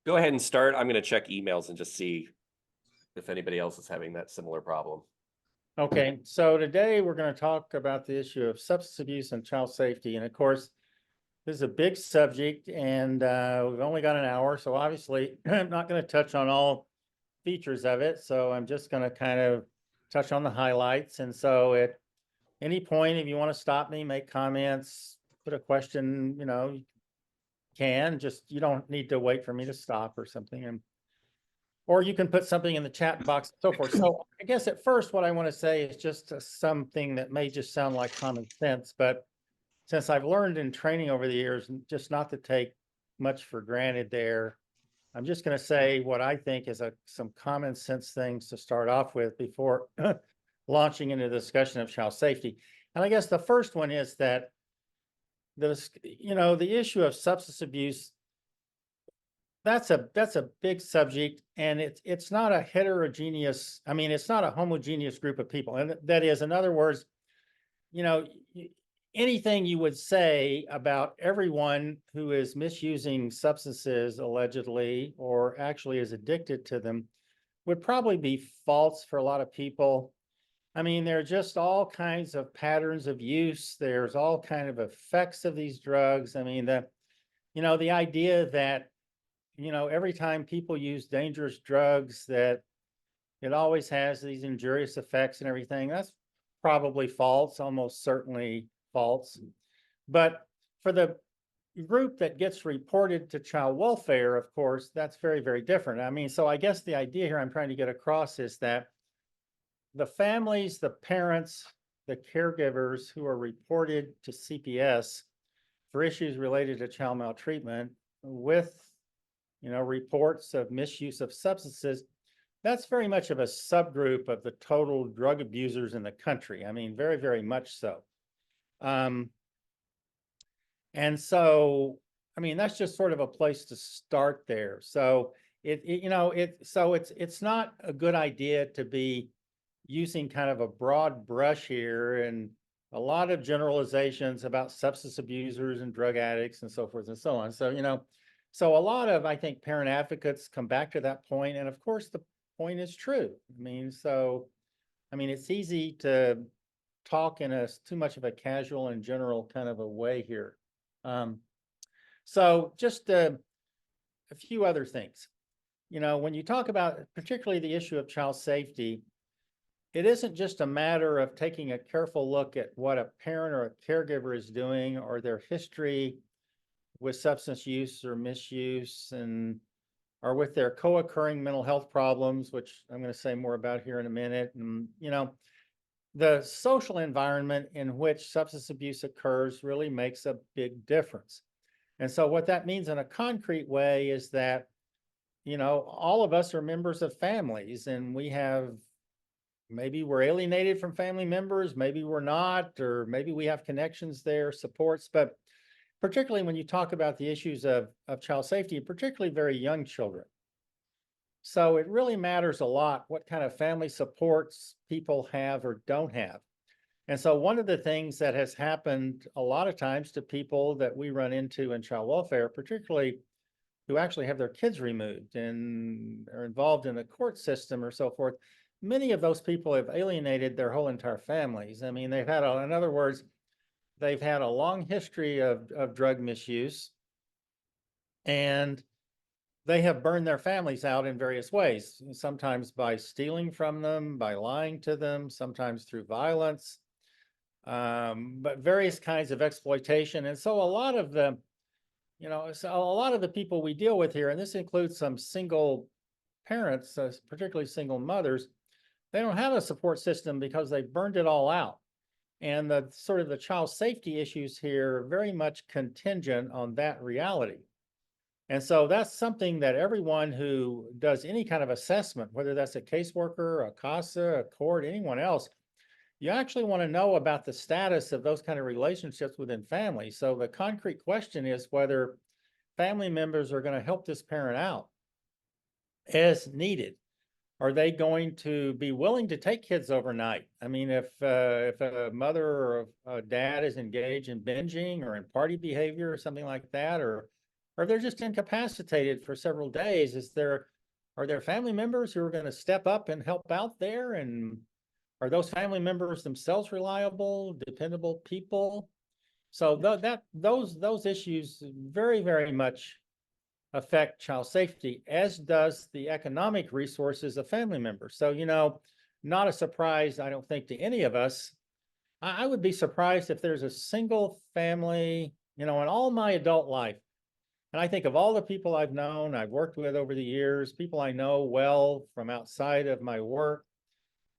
Go ahead and start. I'm going to check emails and just see if anybody else is having that similar problem. Okay, so today we're going to talk about the issue of substance abuse and child safety. And of course, this is a big subject, and we've only got an hour. So obviously, I'm not going to touch on all features of it. So I'm just going to kind of touch on the highlights. And so at any point, if you want to stop me, make comments, put a question, you can. Just, you don't need to wait for me to stop or something. Or you can put something in the chat box and so forth. So I guess at first, what I want to say is just something that may just sound like common sense, but since I've learned in training over the years, just not to take much for granted there, I'm just going to say what I think is some common sense things to start off with before launching into the discussion of child safety. And I guess the first one is that the issue of substance abuse, that's a big subject, and it's not a heterogeneous, it's not a homogeneous group of people. And that is, in other words, anything you would say about everyone who is misusing substances allegedly or actually is addicted to them would probably be false for a lot of people. There are just all kinds of patterns of use. There's all kind of effects of these drugs. The idea that every time people use dangerous drugs, that it always has these injurious effects and everything, that's probably false, almost certainly false. But for the group that gets reported to child welfare, of course, that's very, very different. So I guess the idea here I'm trying to get across is that the families, the parents, the caregivers who are reported to CPS for issues related to child maltreatment with reports of misuse of substances, that's very much of a subgroup of the total drug abusers in the country. Very, very much so. And so, that's just sort of a place to start there. So it's not a good idea to be using kind of a broad brush here and a lot of generalizations about substance abusers and drug addicts and so forth and so on. So a lot of, I think, parent advocates come back to that point, and of course the point is true. It's easy to talk in too much of a casual and general kind of a way here. So just a few other things. When you talk about particularly the issue of child safety, it isn't just a matter of taking a careful look at what a parent or a caregiver is doing or their history with substance use or misuse or with their co-occurring mental health problems, which I'm going to say more about here in a minute. And, the social environment in which substance abuse occurs really makes a big difference. And so what that means in a concrete way is that, all of us are members of families, and maybe we're alienated from family members, maybe we're not, or maybe we have connections there, supports, but particularly when you talk about the issues of child safety, particularly very young children. So it really matters a lot what kind of family supports people have or don't have. And so one of the things that has happened a lot of times to people that we run into in child welfare, particularly who actually have their kids removed and are involved in a court system or so forth, many of those people have alienated their whole entire families. They've had, in other words, they've had a long history of drug misuse, and they have burned their families out in various ways, sometimes by stealing from them, by lying to them, sometimes through violence, but various kinds of exploitation. And so a lot of the people we deal with here, and this includes some single parents, particularly single mothers, they don't have a support system because they burned it all out. And the child safety issues here are very much contingent on that reality. And so that's something that everyone who does any kind of assessment, whether that's a caseworker, a CASA, a court, anyone else, you actually want to know about the status of those kind of relationships within families. So the concrete question is whether family members are going to help this parent out as needed. Are they going to be willing to take kids overnight? If a mother or a dad is engaged in binging or in party behavior or something like that, or or they're just incapacitated for several days. Are there family members who are going to step up and help out there? And are those family members themselves reliable, dependable people? So those issues very, very much affect child safety, as does the economic resources of family members. So, not a surprise, I don't think, to any of us. I would be surprised if there's a single family, in all my adult life. And I think of all the people I've known, I've worked with over the years, people I know well from outside of my work.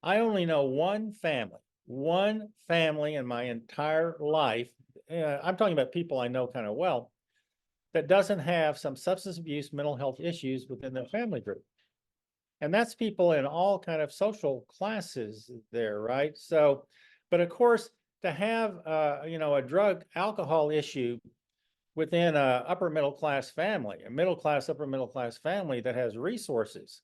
I only know one family in my entire life. I'm talking about people I know kind of well, that doesn't have some substance abuse, mental health issues within their family group. And that's people in all kind of social classes there, right? So, but of course, to have, a drug alcohol issue within a upper middle class family, a middle class, upper middle class family that has resources,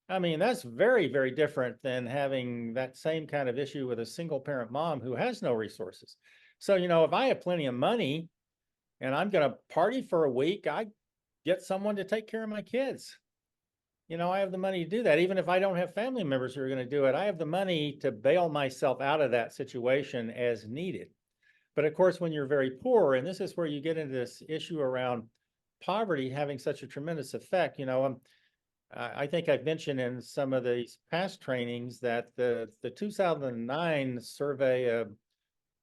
I mean, that's very, very different than having that same kind of issue with a single parent mom who has no resources. So, if I have plenty of money and I'm going to party for a week, I get someone to take care of my kids. I have the money to do that. Even if I don't have family members who are going to do it, I have the money to bail myself out of that situation as needed. But of course, when you're very poor, and this is where you get into this issue around poverty having such a tremendous effect, I think I've mentioned in some of these past trainings that the 2009 survey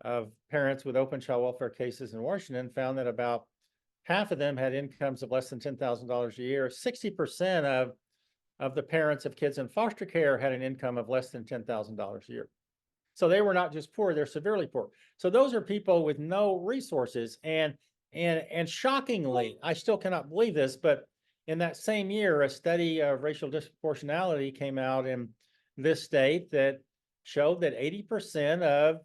of parents with open child welfare cases in Washington found that about half of them had incomes of less than $10,000 a year. 60% of the parents of kids in foster care had an income of less than $10,000 a year. So they were not just poor, they're severely poor. So those are people with no resources. And shockingly, I still cannot believe this, but in that same year, a study of racial disproportionality came out in this state that showed that 80%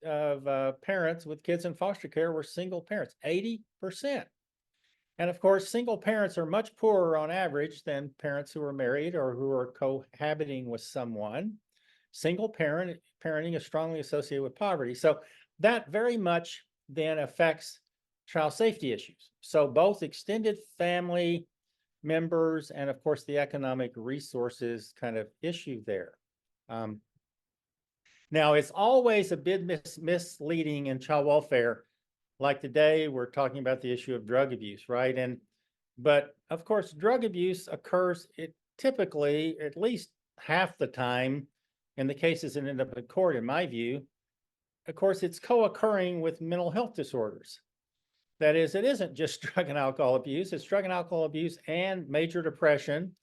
of parents with kids in foster care were single parents, 80%. And of course, single parents are much poorer on average than parents who are married or who are cohabiting with someone. Single parenting is strongly associated with poverty. So that very much then affects child safety issues. So both extended family members and of course the economic resources kind of issue there. Now it's always a bit misleading in child welfare. Like today, we're talking about the issue of drug abuse, right? But of course, drug abuse occurs, typically at least half the time in the cases that end up in court, in my view. Of course, it's co-occurring with mental health disorders. That is, it isn't just drug and alcohol abuse, it's drug and alcohol abuse and major depression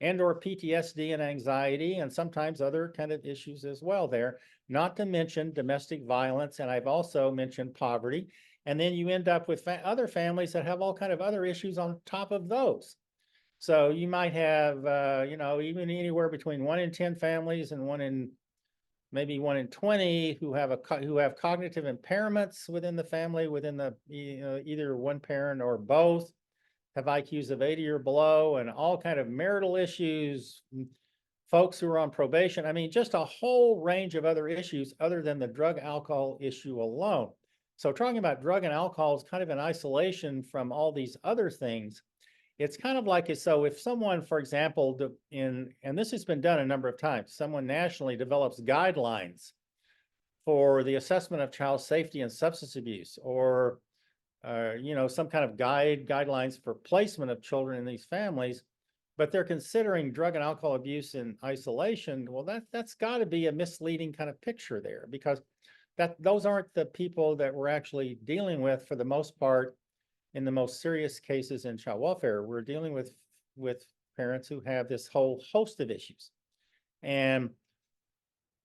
and or PTSD and anxiety, and sometimes other kind of issues as well there, not to mention domestic violence. And I've also mentioned poverty. And then you end up with other families that have all kind of other issues on top of those. So you might have, even anywhere between 1 in 10 families and maybe 1 in 20 who have cognitive impairments within the family, within the either one parent or both, have IQs of 80 or below, and all kind of marital issues, folks who are on probation. I mean, just a whole range of other issues other than the drug alcohol issue alone. So talking about drug and alcohol is kind of in isolation from all these other things. It's kind of like, so if someone, for example, and this has been done a number of times, someone nationally develops guidelines for the assessment of child safety and substance abuse, or some kind of guidelines for placement of children in these families, but they're considering drug and alcohol abuse in isolation. Well, that's got to be a misleading kind of picture there, because those aren't the people that we're actually dealing with for the most part in the most serious cases in child welfare. We're dealing with parents who have this whole host of issues. And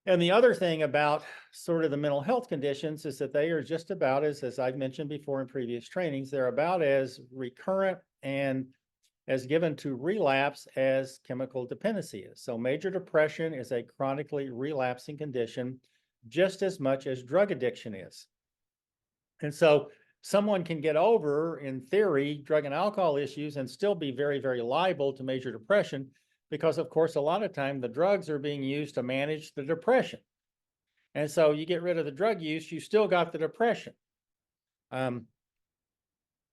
the other thing about sort of the mental health conditions is that they are just about as I've mentioned before in previous trainings, they're about as recurrent and as given to relapse as chemical dependency is. So major depression is a chronically relapsing condition just as much as drug addiction is. And so someone can get over, in theory, drug and alcohol issues and still be very, very liable to major depression, because of course, a lot of time the drugs are being used to manage the depression. And so you get rid of the drug use, you still got the depression.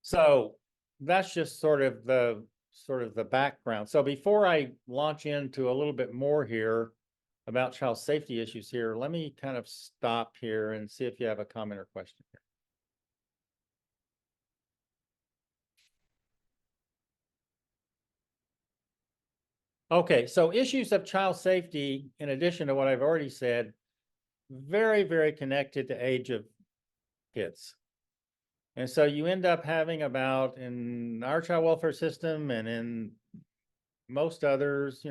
So that's just sort of the background. So before I launch into a little bit more here about child safety issues here, let me kind of stop here and see if you have a comment or question here. Okay, so issues of child safety, in addition to what I've already said, very, very connected to age of kids. And so you end up having about, in our child welfare system and in most others,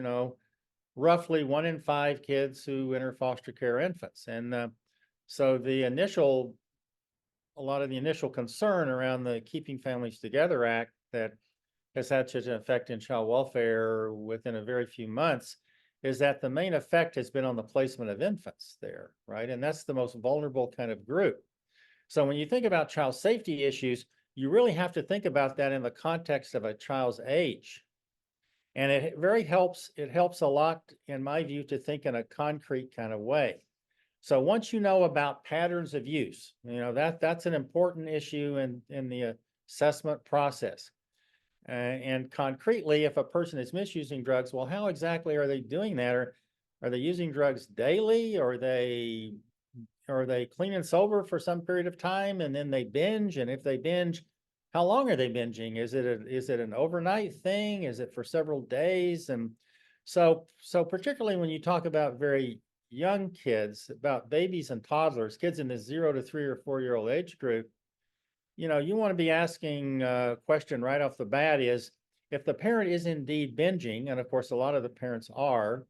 roughly 1 in 5 kids who enter foster care are infants. And so a lot of the initial concern around the Keeping Families Together Act that has had such an effect in child welfare within a very few months is that the main effect has been on the placement of infants there, right? And that's the most vulnerable kind of group. So when you think about child safety issues, you really have to think about that in the context of a child's age. And it helps a lot, in my view, to think in a concrete kind of way. So once you know about patterns of use, that's an important issue in the assessment process. And concretely, if a person is misusing drugs, well, how exactly are they doing that? Are they using drugs daily? Or are they clean and sober for some period of time and then they binge? And if they binge, how long are they binging? Is it an overnight thing? Is it for several days? And so particularly when you talk about very young kids, about babies and toddlers, kids in the 0 to 3 or 4-year-old age group, you want to be asking a question right off the bat is, if the parent is indeed binging, and of course a lot of the parents are,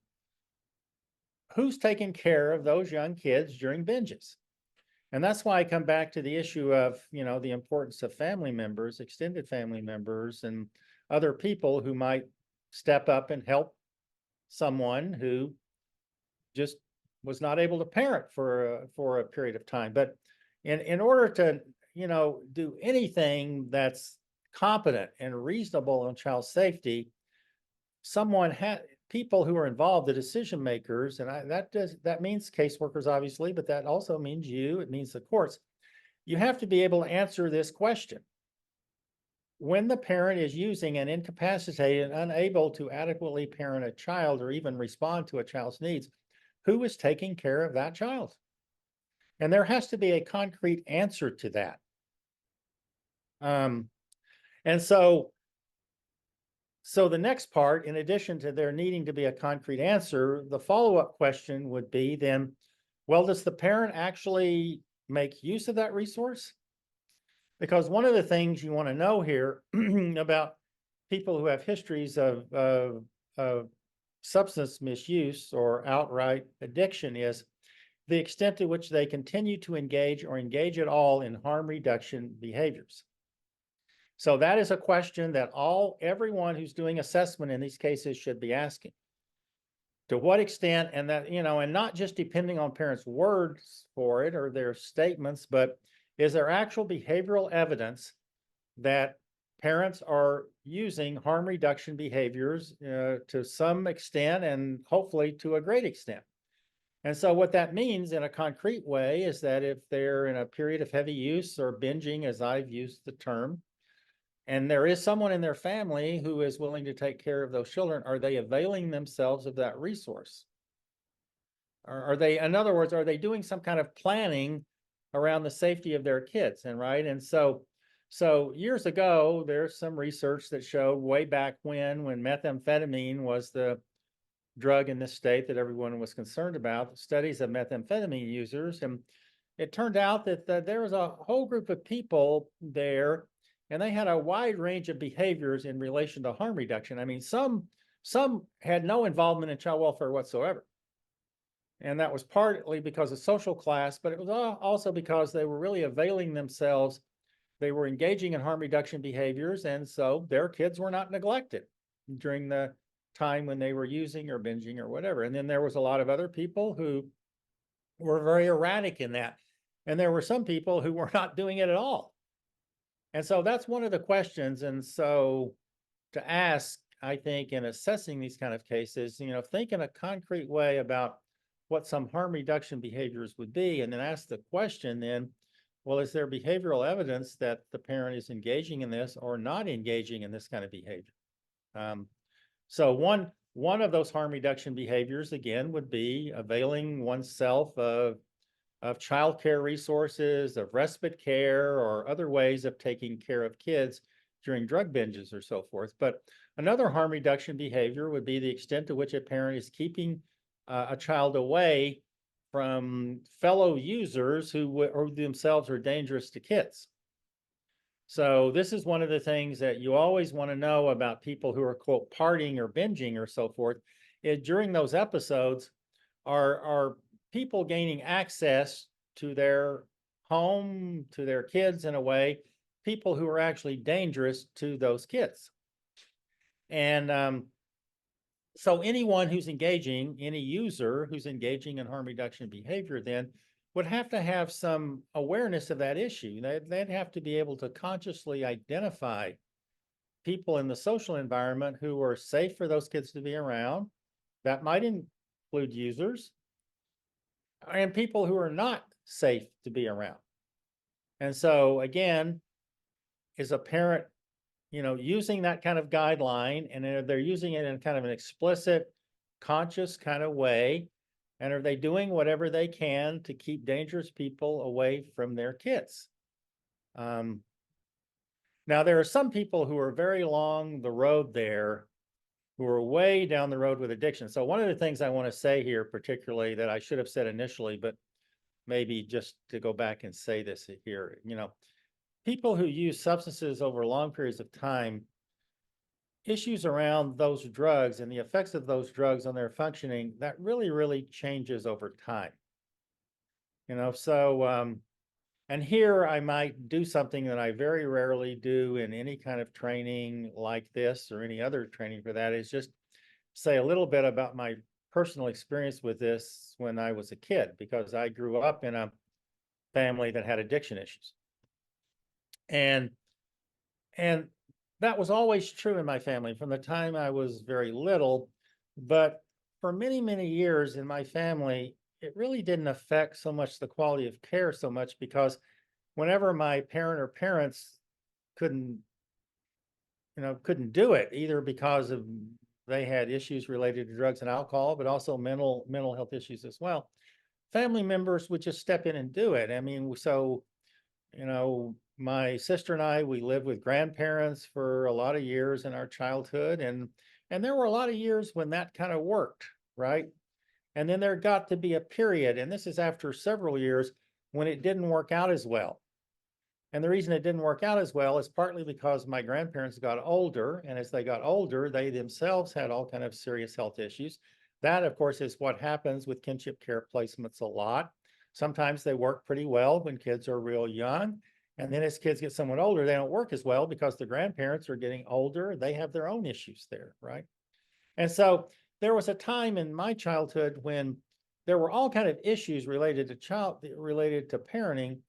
who's taking care of those young kids during binges? And that's why I come back to the issue of, the importance of family members, extended family members, and other people who might step up and help someone who just was not able to parent for a period of time. But in order to, do anything that's competent and reasonable on child safety, people who are involved, the decision makers, and that means caseworkers, obviously, but that also means it means the courts. You have to be able to answer this question. When the parent is using an incapacitated, unable to adequately parent a child or even respond to a child's needs, who is taking care of that child? And there has to be a concrete answer to that. And so the next part, in addition to there needing to be a concrete answer, the follow-up question would be then, well, does the parent actually make use of that resource? Because one of the things you want to know here about people who have histories of substance misuse or outright addiction is the extent to which they continue to engage or engage at all in harm reduction behaviors. So that is a question that everyone who's doing assessment in these cases should be asking. To what extent, and that, and not just depending on parents' words for it or their statements, but is there actual behavioral evidence that parents are using harm reduction behaviors to some extent and hopefully to a great extent? And so what that means in a concrete way is that if they're in a period of heavy use or binging, as I've used the term, and there is someone in their family who is willing to take care of those children, are they availing themselves of that resource? Are they, in other words, are they doing some kind of planning around the safety of their kids? And so years ago, there's some research that showed way back when methamphetamine was the drug in this state that everyone was concerned about, studies of methamphetamine users. And it turned out that there was a whole group of people there, and they had a wide range of behaviors in relation to harm reduction. I mean, some had no involvement in child welfare whatsoever. And that was partly because of social class, but it was also because they were really availing themselves. They were engaging in harm reduction behaviors, and so their kids were not neglected during the time when they were using or binging or whatever. And then there was a lot of other people who were very erratic in that. And there were some people who were not doing it at all. And so that's one of the questions. And so to ask, I think, in assessing these kind of cases, think in a concrete way about what some harm reduction behaviors would be, and then ask the question then, well, is there behavioral evidence that the parent is engaging in this or not engaging in this kind of behavior? So one of those harm reduction behaviors, again, would be availing oneself of childcare resources, of respite care, or other ways of taking care of kids during drug binges or so forth. But another harm reduction behavior would be the extent to which a parent is keeping a child away from fellow users who themselves are dangerous to kids. So this is one of the things that you always want to know about people who are, quote, partying or binging or so forth. During those episodes, are people gaining access to their home, to their kids in a way, people who are actually dangerous to those kids. And so anyone who's engaging, any user who's engaging in harm reduction behavior then would have to have some awareness of that issue. They'd have to be able to consciously identify people in the social environment who are safe for those kids to be around. That might include users and people who are not safe to be around. And so again, is a parent, using that kind of guideline, and they're using it in kind of an explicit, conscious kind of way, and are they doing whatever they can to keep dangerous people away from their kids? Now, there are some people who are very along the road there, who are way down the road with addiction. So one of the things I want to say here, particularly that I should have said initially, but maybe just to go back and say this here, people who use substances over long periods of time, issues around those drugs and the effects of those drugs on their functioning, that really changes over time. And here I might do something that I very rarely do in any kind of training like this or any other training for that, is just say a little bit about my personal experience with this when I was a kid, because I grew up in a family that had addiction issues. And that was always true in my family from the time I was very little. But for many years in my family, it really didn't affect so much the quality of care so much, because whenever my parent or parents couldn't do it, either because of they had issues related to drugs and alcohol, but also mental health issues as well, family members would just step in and do it. I mean, so, my sister and I, we lived with grandparents for a lot of years in our childhood, and there were a lot of years when that kind of worked, right? And then there got to be a period, and this is after several years, when it didn't work out as well. And the reason it didn't work out as well is partly because my grandparents got older, and as they got older, they themselves had all kind of serious health issues. That, of course, is what happens with kinship care placements a lot. Sometimes they work pretty well when kids are real young, and then as kids get somewhat older, they don't work as well because the grandparents are getting older. They have their own issues there, right? And so there was a time in my childhood when there were all kind of issues related to parenting,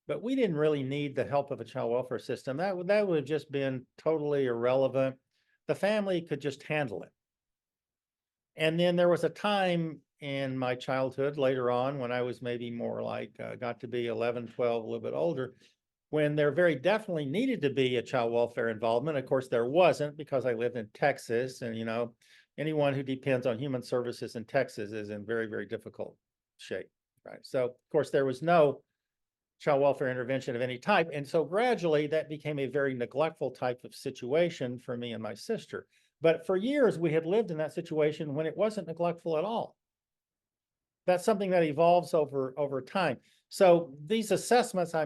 but we didn't really need the help of a child welfare system. That would have just been totally irrelevant. The family could just handle it. And then there was a time in my childhood later on when I was maybe more like got to be 11, 12, a little bit older, when there very definitely needed to be a child welfare involvement. Of course, there wasn't, because I lived in Texas, and anyone who depends on human services in Texas is in very difficult shape, right? So of course there was no child welfare intervention of any type. And so gradually that became a very neglectful type of situation for me and my sister. But for years we had lived in that situation when it wasn't neglectful at all. That's something that evolves over time. So these assessments, I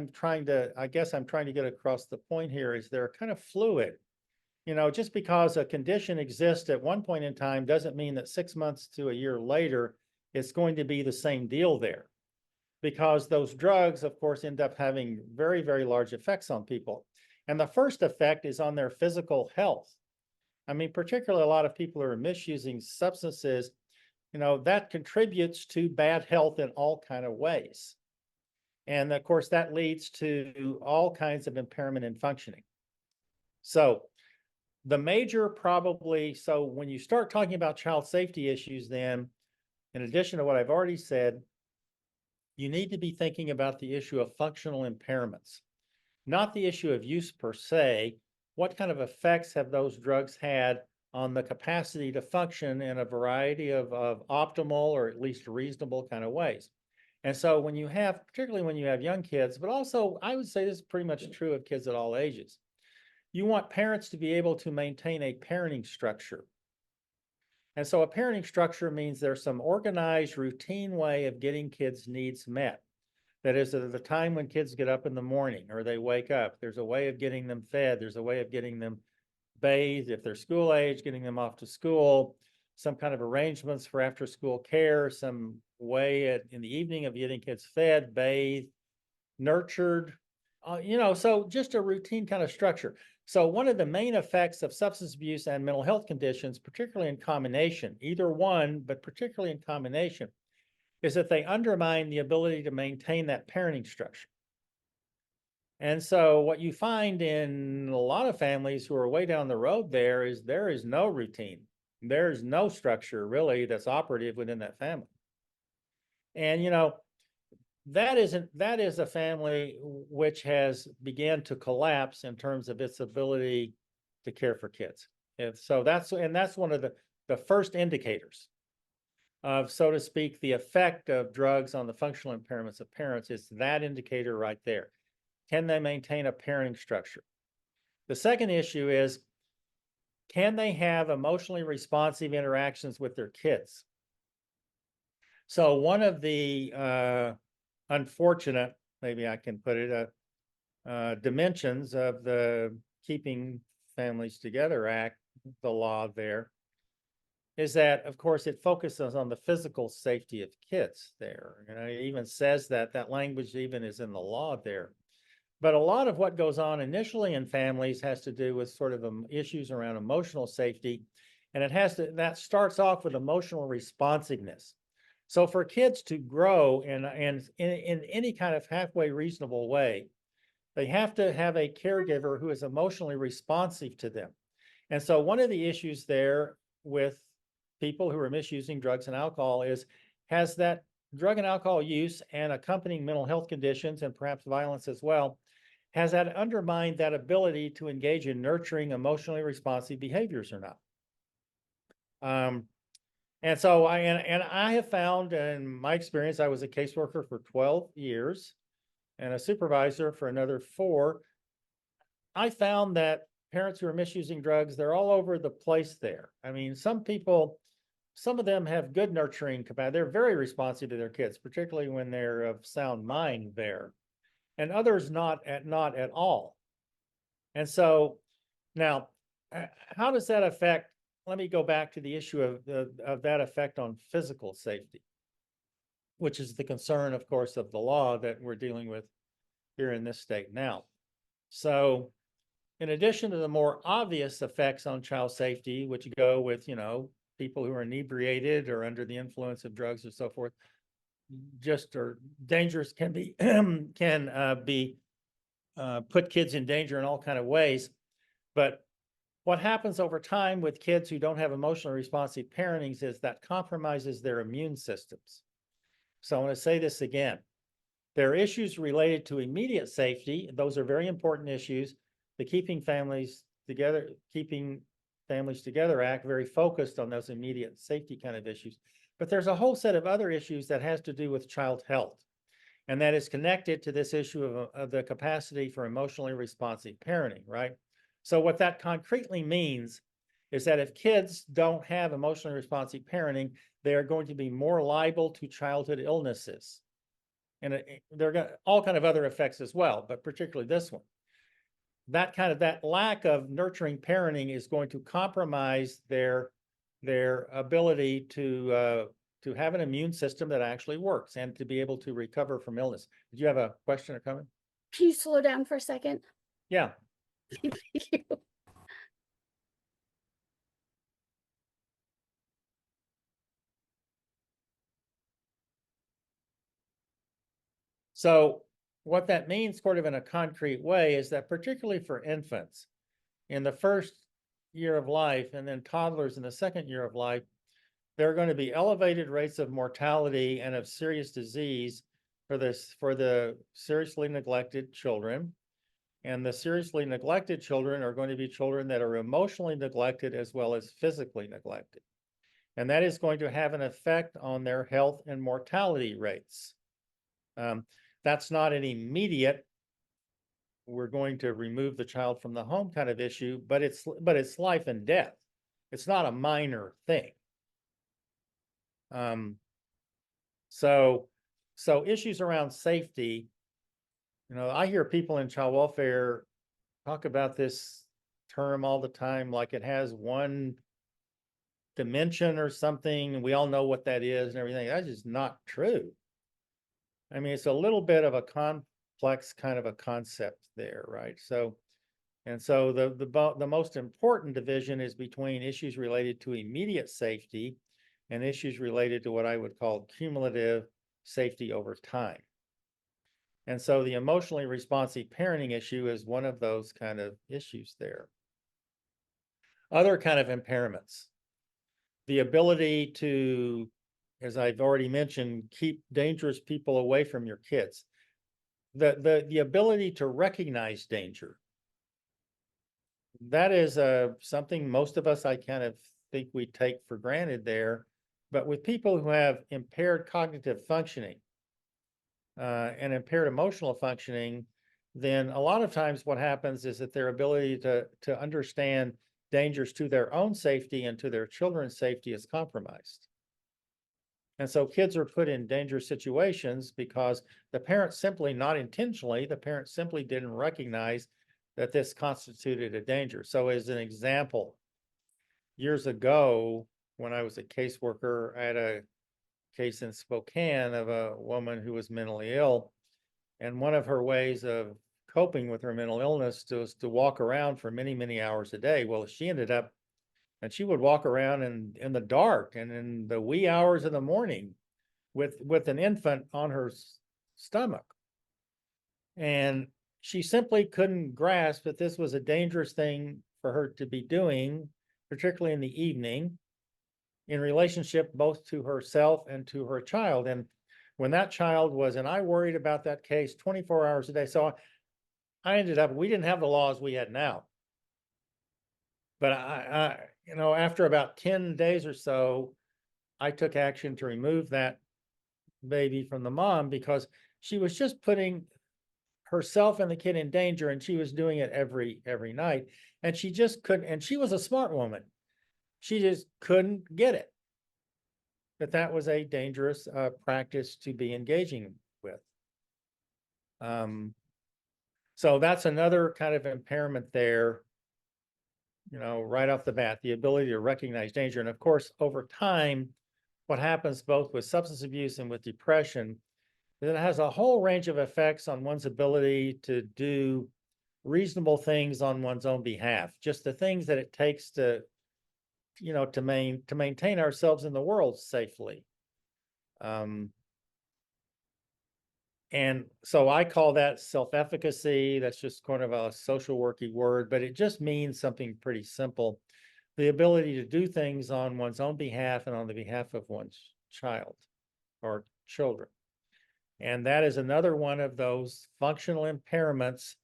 guess I'm trying to get across the point here, is they're kind of fluid. Just because a condition exists at one point in time doesn't mean that 6 months to a year later, it's going to be the same deal there. Because those drugs, of course, end up having very large effects on people. And the first effect is on their physical health. I mean, particularly a lot of people who are misusing substances, that contributes to bad health in all kind of ways. And of course, that leads to all kinds of impairment in functioning. So the major so when you start talking about child safety issues, then in addition to what I've already said, you need to be thinking about the issue of functional impairments, not the issue of use per se. What kind of effects have those drugs had on the capacity to function in a variety of optimal or at least reasonable kind of ways? And so when you have, particularly when you have young kids, but also I would say this is pretty much true of kids at all ages, you want parents to be able to maintain a parenting structure. And so a parenting structure means there's some organized, routine way of getting kids' needs met. That is, at the time when kids get up in the morning or they wake up, there's a way of getting them fed. There's a way of getting them bathed. If they're school age, getting them off to school, some kind of arrangements for after school care, some way in the evening of getting kids fed, bathed, nurtured, so just a routine kind of structure. So one of the main effects of substance abuse and mental health conditions, particularly in combination, either one, but particularly in combination, is that they undermine the ability to maintain that parenting structure. And so what you find in a lot of families who are way down the road there is no routine. There's no structure really that's operative within that family. And that is a family which has began to collapse in terms of its ability to care for kids. And so that's one of the first indicators of, so to speak, the effect of drugs on the functional impairments of parents. Is that indicator right there. Can they maintain a parenting structure? The second issue is, can they have emotionally responsive interactions with their kids? So one of the unfortunate, maybe I can put it, dimensions of the Keeping Families Together Act, the law there, is that, of course, it focuses on the physical safety of kids there. It even says that language even is in the law there. But a lot of what goes on initially in families has to do with sort of issues around emotional safety. And that starts off with emotional responsiveness. So for kids to grow in any kind of halfway reasonable way, they have to have a caregiver who is emotionally responsive to them. And so one of the issues there with people who are misusing drugs and alcohol has that drug and alcohol use and accompanying mental health conditions and perhaps violence as well, has that undermined that ability to engage in nurturing, emotionally responsive behaviors or not? And so I have found, in my experience, I was a caseworker for 12 years and a supervisor for another 4. I found that parents who are misusing drugs, they're all over the place there. I mean, some of them have good nurturing capacity. They're very responsive to their kids, particularly when they're of sound mind there, and others not at all. And so now, how does that affect? Let me go back to the issue of that effect on physical safety, which is the concern, of course, of the law that we're dealing with here in this state now. So in addition to the more obvious effects on child safety, which go with, people who are inebriated or under the influence of drugs or so forth, just or dangerous, can be put kids in danger in all kind of ways. But what happens over time with kids who don't have emotionally responsive parentings is that compromises their immune systems. So I want to say this again. There are issues related to immediate safety. Those are very important issues. The Keeping Families Together Act very focused on those immediate safety kind of issues. But there's a whole set of other issues that has to do with child health. And that is connected to this issue of the capacity for emotionally responsive parenting, right? So what that concretely means is that if kids don't have emotionally responsive parenting, they are going to be more liable to childhood illnesses. And they're got all kind of other effects as well, but particularly this one. That lack of nurturing parenting is going to compromise their ability to have an immune system that actually works and to be able to recover from illness. Did you have a question or comment? Can you slow down for a second? Yeah. Thank you. So what that means sort of in a concrete way is that particularly for infants in the first year of life and then toddlers in the second year of life, there are going to be elevated rates of mortality and of serious disease for the seriously neglected children. And the seriously neglected children are going to be children that are emotionally neglected as well as physically neglected. And that is going to have an effect on their health and mortality rates. That's not an immediate, we're going to remove the child from the home kind of issue, but it's life and death. It's not a minor thing. So issues around safety, I hear people in child welfare talk about this term all the time, like it has one dimension or something, and we all know what that is and everything. That's just not true. I mean, it's a little bit of a complex kind of a concept there, right? So the most important division is between issues related to immediate safety and issues related to what I would call cumulative safety over time. And so the emotionally responsive parenting issue is one of those kind of issues there. Other kind of impairments, the ability to, as I've already mentioned, keep dangerous people away from your kids. The ability to recognize danger. That is something most of us, I kind of think we take for granted there. But with people who have impaired cognitive functioning and impaired emotional functioning, then a lot of times what happens is that their ability to understand dangers to their own safety and to their children's safety is compromised. And so kids are put in dangerous situations because the parents simply, not intentionally, the parents simply didn't recognize that this constituted a danger. So as an example, years ago, when I was a caseworker, I had a case in Spokane of a woman who was mentally ill. And one of her ways of coping with her mental illness was to walk around for many, many hours a day. Well, she ended up, and she would walk around in the dark and in the wee hours of the morning with an infant on her stomach. And she simply couldn't grasp that this was a dangerous thing for her to be doing, particularly in the evening, in relationship both to herself and to her child. And when that child was, and I worried about that case 24 hours a day. So I ended up, we didn't have the laws we had now. But I after about 10 days or so, I took action to remove that baby from the mom because she was just putting herself and the kid in danger, and she was doing it every night. And she just couldn't, and she was a smart woman. She just couldn't get it, that was a dangerous practice to be engaging with. So that's another kind of impairment there, right off the bat, the ability to recognize danger. And of course, over time, what happens both with substance abuse and with depression, is it has a whole range of effects on one's ability to do reasonable things on one's own behalf, just the things that it takes to maintain ourselves in the world safely. And so I call that self-efficacy. That's just kind of a social worky word, but it just means something pretty simple. The ability to do things on one's own behalf and on the behalf of one's child or children. And that is another one of those functional impairments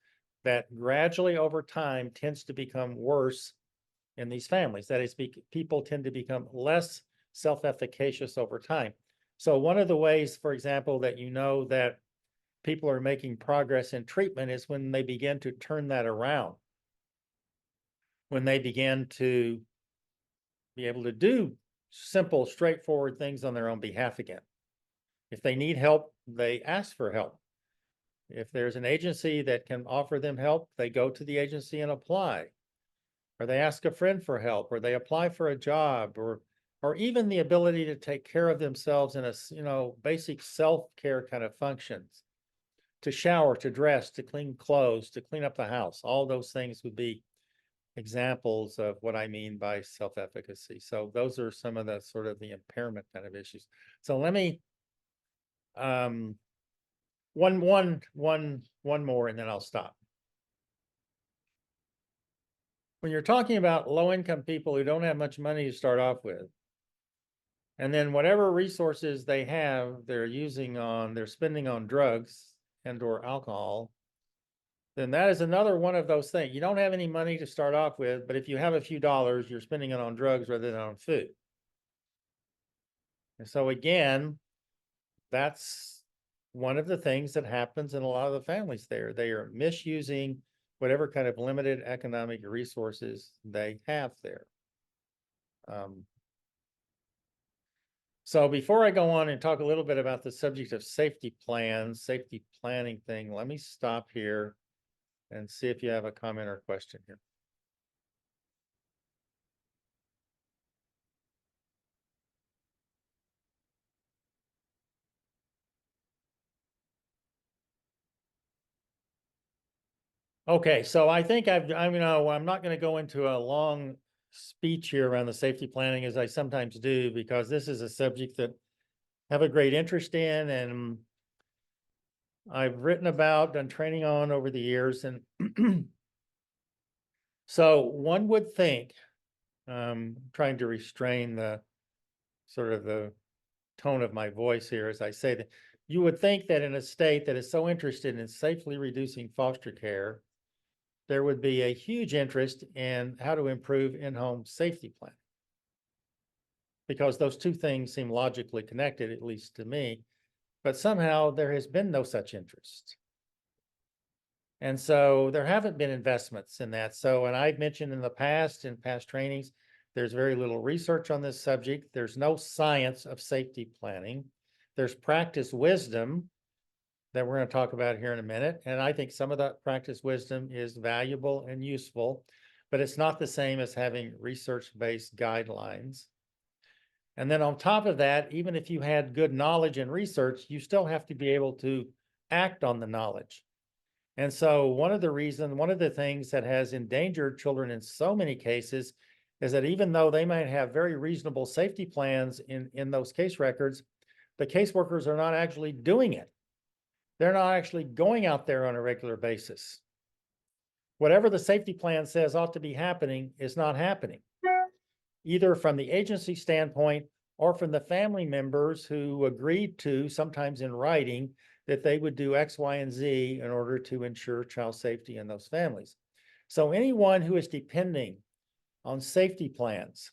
that gradually over time tends to become worse in these families. That is, people tend to become less self-efficacious over time. So one of the ways, for example, that that people are making progress in treatment is when they begin to turn that around. When they begin to be able to do simple, straightforward things on their own behalf again. If they need help, they ask for help. If there's an agency that can offer them help, they go to the agency and apply. Or they ask a friend for help, or they apply for a job, or even the ability to take care of themselves in a basic self-care kind of functions. To shower, to dress, to clean clothes, to clean up the house. All those things would be examples of what I mean by self-efficacy. So those are some of the sort of the impairment kind of issues. So let me one more and then I'll stop. When you're talking about low-income people who don't have much money to start off with, And then whatever resources they have, they're spending on drugs and or alcohol. Then that is another one of those things. You don't have any money to start off with, but if you have a few dollars, you're spending it on drugs rather than on food. And so again, that's one of the things that happens in a lot of the families there. They are misusing whatever kind of limited economic resources they have there. So before I go on and talk a little bit about the subject of safety plans, safety planning thing, let me stop here and see if you have a comment or question here. Okay, so I think I'm not going to go into a long speech here around the safety planning as I sometimes do, because this is a subject that I have a great interest in and I've written about, done training on over the years. And so one would think, trying to restrain the sort of the tone of my voice here as I say that, you would think that in a state that is so interested in safely reducing foster care, there would be a huge interest in how to improve in-home safety planning. Because those two things seem logically connected, at least to me, but somehow there has been no such interest. And so there haven't been investments in that. So, and I've mentioned in the past, in past trainings, there's very little research on this subject. There's no science of safety planning. There's practice wisdom that we're going to talk about here in a minute. And I think some of that practice wisdom is valuable and useful, but it's not the same as having research-based guidelines. And then on top of that, even if you had good knowledge and research, you still have to be able to act on the knowledge. And so one of the things that has endangered children in so many cases is that even though they might have very reasonable safety plans in those case records, the caseworkers are not actually doing it. They're not actually going out there on a regular basis. Whatever the safety plan says ought to be happening is not happening, either from the agency standpoint or from the family members who agreed to, sometimes in writing, that they would do X, Y, and Z in order to ensure child safety in those families. So anyone who is depending on safety plans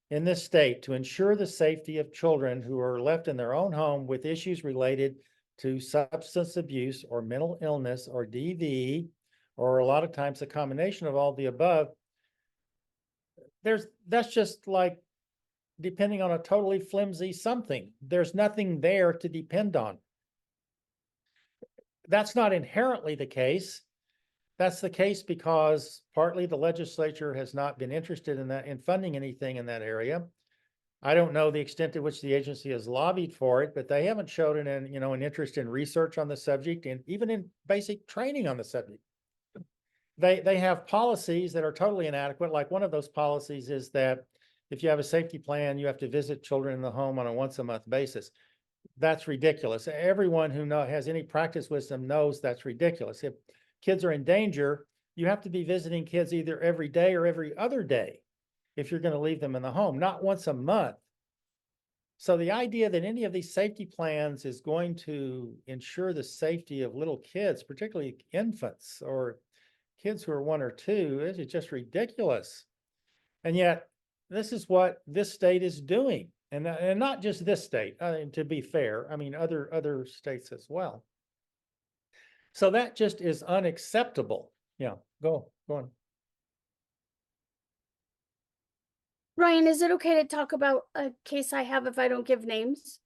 in this state to ensure the safety of children who are left in their own home with issues related to substance abuse or mental illness or DV, or a lot of times a combination of all the above, that's just like depending on a totally flimsy something. There's nothing there to depend on. That's not inherently the case. That's the case because partly the legislature has not been interested in funding anything in that area. I don't know the extent to which the agency has lobbied for it, but they haven't showed an interest in research on the subject and even in basic training on the subject. They have policies that are totally inadequate. Like one of those policies is that if you have a safety plan, you have to visit children in the home on a once-a-month basis. That's ridiculous. Everyone who has any practice wisdom knows that's ridiculous. If kids are in danger, you have to be visiting kids either every day or every other day if you're going to leave them in the home, not once a month. So the idea that any of these safety plans is going to ensure the safety of little kids, particularly infants or kids who are 1 or 2, is just ridiculous. And yet this is what this state is doing. And not just this state, to be fair, I mean, other states as well. So that just is unacceptable. Yeah, go on. Ryan, is it okay to talk about a case I have if I don't give names?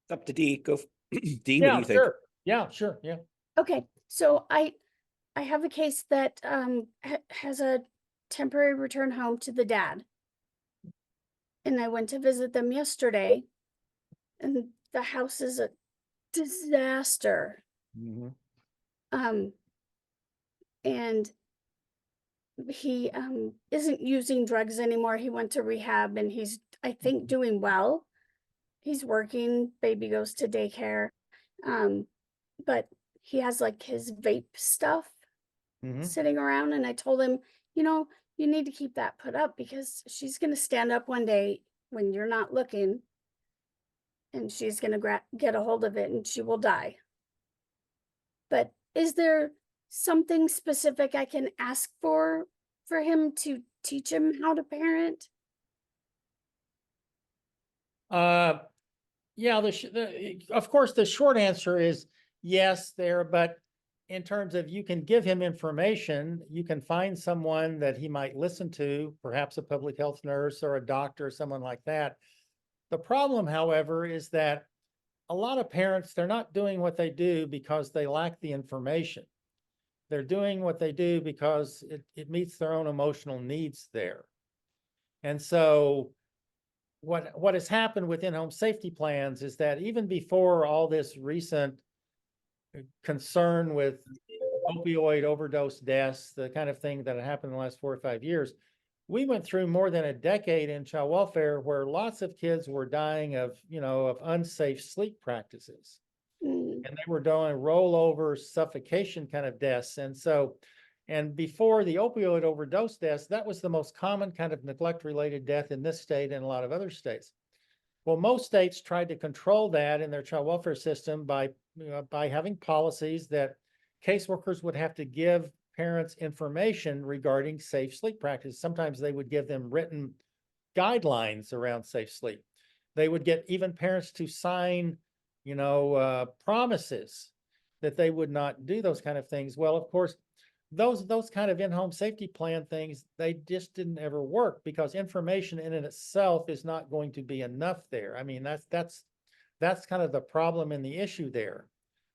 It's up to Dee. Dee, what do Yeah, you think? sure. Yeah, sure. Yeah. Okay, so I have a case that has a temporary return home to the dad. And I went to visit them yesterday, and the house is a disaster. Mhm. And he isn't using drugs anymore. He went to rehab and he's, I think, doing well. He's working, baby goes to daycare. But he has like his vape stuff Mhm. sitting around, and I told him, you need to keep that put up because she's going to stand up one day when you're not looking, and she's going to get a hold of it and she will die. But is there something specific I can ask for him to teach him how to parent? Yeah, of course, the short answer is yes there, but in terms of you can give him information, you can find someone that he might listen to, perhaps a public health nurse or a doctor, someone like that. The problem, however, is that a lot of parents, they're not doing what they do because they lack the information. They're doing what they do because it meets their own emotional needs there. And so what has happened with in-home safety plans is that even before all this recent concern with opioid overdose deaths, the kind of thing that happened in the last 4 or 5 years, we went through more than a decade in child welfare where lots of kids were dying of, of unsafe sleep practices. Mm, And they were doing rollover suffocation kind of deaths. And before the opioid overdose deaths, that was the most common kind of neglect-related death in this state and a lot of other states. Well, most states tried to control that in their child welfare system by having policies that caseworkers would have to give parents information regarding safe sleep practices. Sometimes they would give them written guidelines around safe sleep. They would get even parents to sign, promises that they would not do those kind of things. Well, of course, those kind of in-home safety plan things, they just didn't ever work because information in and itself is not going to be enough there. I mean, that's kind of the problem and the issue there.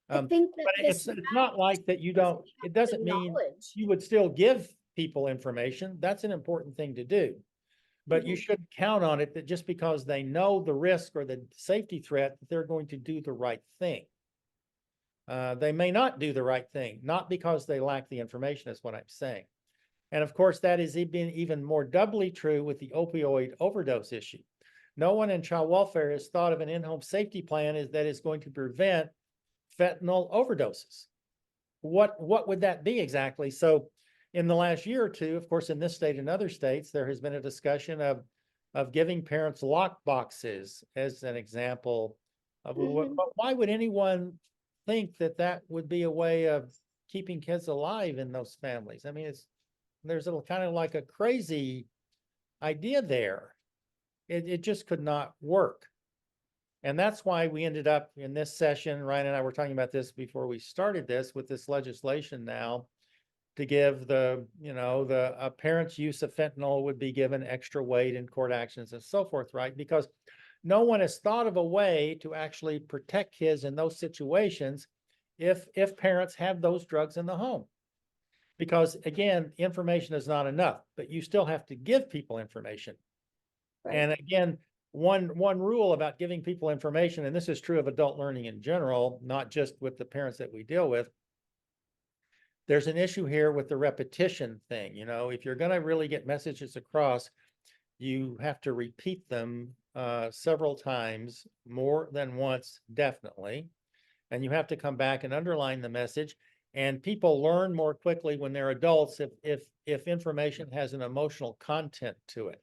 I think that But it's not like that you don't, it doesn't mean knowledge. you would still give people information. That's an important thing to do. But you Mhm. shouldn't count on it that just because they know the risk or the safety threat, that they're going to do the right thing. They may not do the right thing, not because they lack the information, is what I'm saying. And of course, that is even more doubly true with the opioid overdose issue. No one in child welfare has thought of an in-home safety plan that is going to prevent fentanyl overdoses. What would that be exactly? So in the last year or two, of course, in this state and other states, there has been a discussion of giving parents lock boxes as an example of why would anyone think that would be a way of keeping kids alive in those families? I mean, there's a kind of like a crazy idea there. It just could not work. And that's why we ended up in this session, Ryan and I were talking about this before we started this, with this legislation now to give the parent's use of fentanyl would be given extra weight in court actions and so forth, right? Because no one has thought of a way to actually protect kids in those situations if parents have those drugs in the home. Because again, information is not enough, but you still have to give people information. Right. And again, one rule about giving people information, and this is true of adult learning in general, not just with the parents that we deal with, there's an issue here with the repetition thing. If you're going to really get messages across, you have to repeat them several times, more than once, definitely. And you have to come back and underline the message. And people learn more quickly when they're adults if information has an emotional content to it.